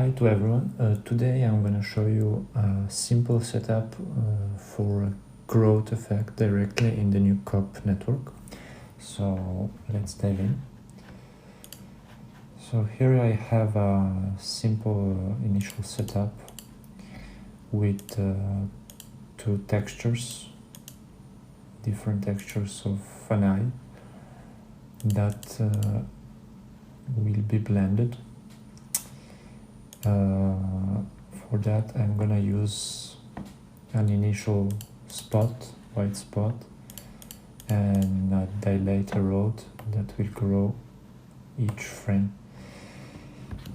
Hi to everyone. Today I'm going to show you a simple setup for a growth effect directly in the new COP network. So let's dive in. So here I have a simple initial setup with two textures, different textures of an eye that will be blended. For that I'm gonna use an initial spot, white spot, and a dilator rod that will grow each frame.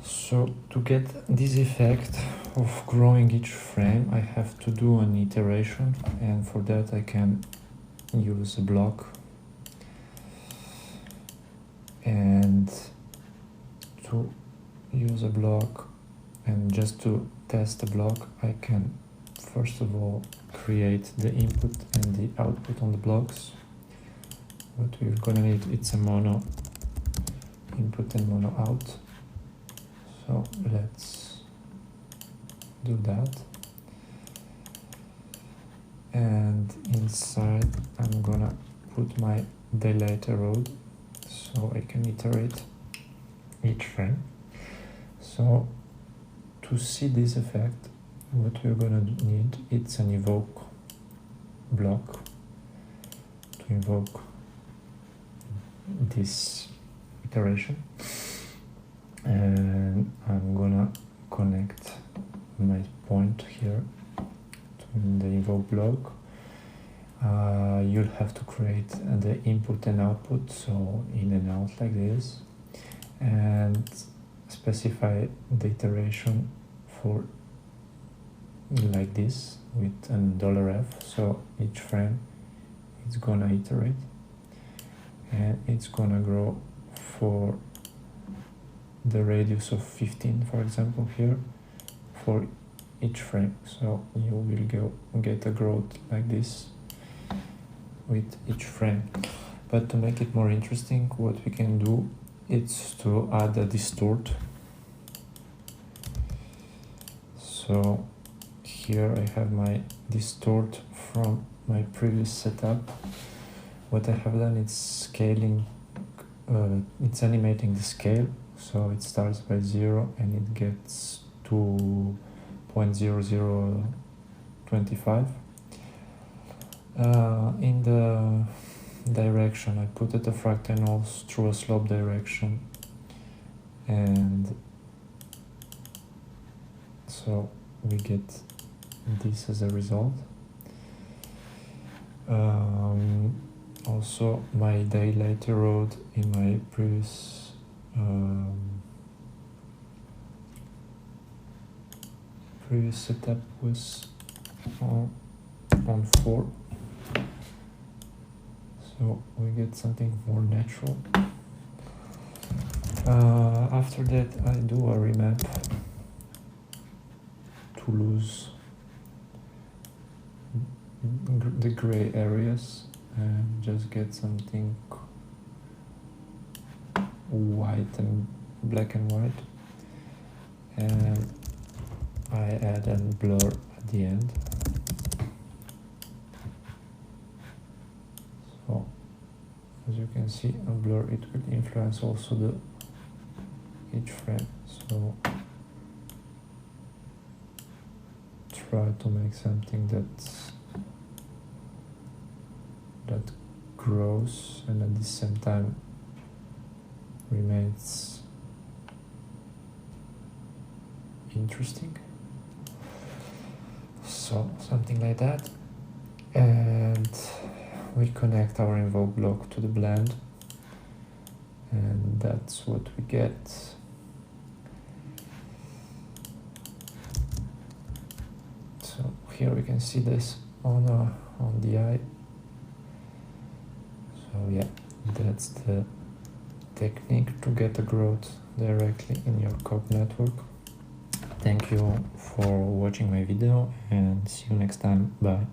So to get this effect of growing each frame, I have to do an iteration, and for that I can use a block, and to use a block and just to test the block, I can first of all create the input and the output on the blocks. What we're gonna need, it's a mono input and mono out. So let's do that. And inside I'm gonna put my dilator rod so I can iterate each frame. So to see this effect, what we're gonna need, it's an evoke block to invoke this iteration, and I'm gonna connect my point here to the evoke block. You'll have to create the input and output, so in and out like this, and specify the iteration for like this with an $F. So each frame it's gonna iterate and it's gonna grow for the radius of 15, for example, here for each frame. So you will get a growth like this with each frame. But to make it more interesting, what we can do, it's to add a distort. So here I have my distort from my previous setup. What I have done is scaling, it's animating the scale. So it starts by 0 and it gets to 0.0025. In the direction, I put the fractals through a slope direction, and so we get this as a result. Also my dilator rod in my previous setup was on 4. So we get something more natural. After that I do a remap to lose the gray areas and just get something white and black and white, and I add a blur at the end. So as you can see, a blur, it will influence also each frame. So try to make something that grows and at the same time remains interesting. So something like that, and we connect our invoke block to the blend, and that's what we get. So here we can see this on the eye. So yeah, that's the technique to get the growth directly in your COP network. Thank you for watching my video, and see you next time. Bye.